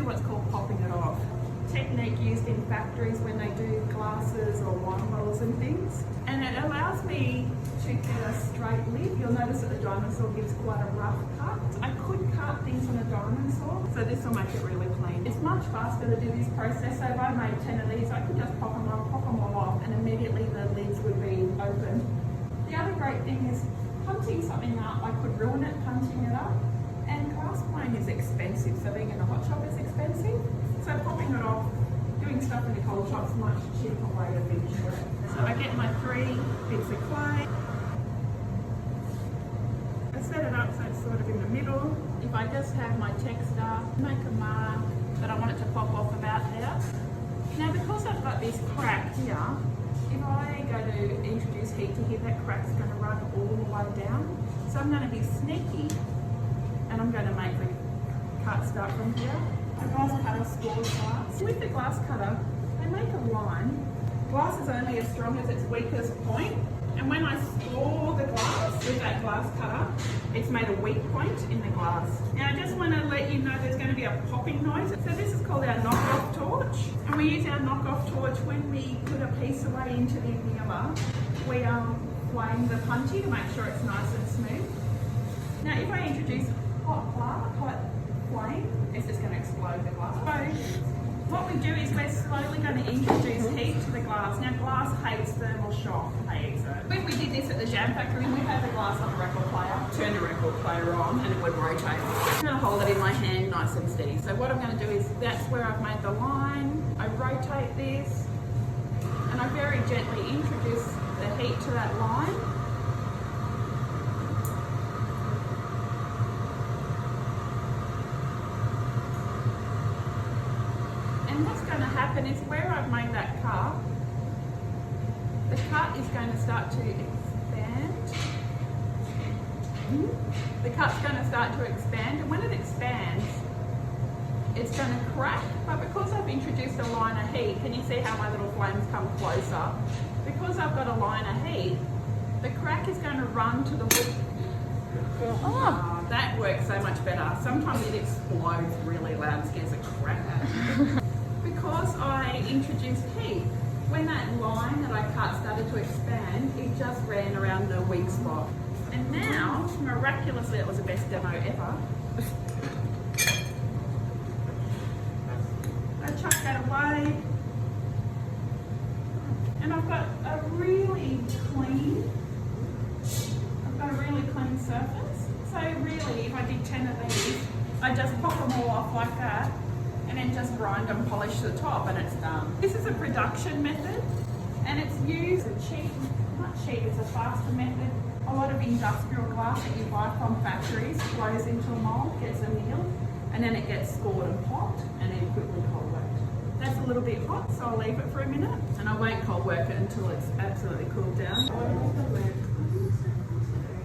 do what's called popping it off. Technique used in factories when they do glasses or wine bottles and things. And it allows me to get a straight lid. You'll notice that the diamond saw gives quite a rough cut. I could cut things on a diamond saw, so this will make it really clean. It's much faster to do this process, so if I made 10 of these, I could just pop them all off, and immediately the lids would be open. The other great thing is punching something up, I could ruin it punching it up, and glass blowing is expensive, so being in a hot shop is expensive. So popping it off, doing stuff in the cold shop is a much cheaper way to finish it. So I get my 3 bits of clay. I set it up so it's sort of in the middle. If I just have my texture, make a mark that I want it to pop off about there. Now because I've got this crack here, if I go to introduce heat to here, that crack's going to run all the way down. So I'm going to be sneaky and I'm going to make the cut start from here. The glass cutter scores glass. With the glass cutter, I make a line. Glass is only as strong as its weakest point, and when I score the glass with that glass cutter, it's made a weak point in the glass. Now I just want to let you know there's going to be a popping noise. So this is called our knockoff torch, and we use our knockoff torch when we put a piece away into the annealer. We flame the punchy to make sure it's nice and smooth. Now if I introduce hot flame, it's just going to explode the glass. So what we do is we're slowly going to introduce heat to the glass. Now glass hates thermal shock. When we did this at the jam factory, we had the glass on a record player, turn the record player on and it would rotate. I'm going to hold it in my hand nice and steady. So what I'm going to do is, that's where I've made the line, I rotate this and I very gently introduce the heat to that line. And what's going to happen is where I've made that cut, the cut is going to start to expand. The cut's going to start to expand, and when it expands, it's going to crack. But because I've introduced a line of heat, can you see how my little flames come closer? Because I've got a line of heat, the crack is going to run to the wood. Oh, that works so much better. Sometimes it explodes really loud and scares the crap out of you. Because I introduced heat, when that line that I cut started to expand, it just ran around the weak spot. And now, miraculously, it was the best demo ever. I chuck that away, and I've got a really clean surface. So really, if I did 10 of these, I just pop them all off like that, and then just grind and polish the top and it's done. This is a production method and it's used not cheap, it's a faster method. A lot of industrial glass that you buy from factories flows into a mould, gets annealed, and then it gets scored and popped and then quickly cold worked. That's a little bit hot, so I'll leave it for a minute and I won't cold work it until it's absolutely cooled down.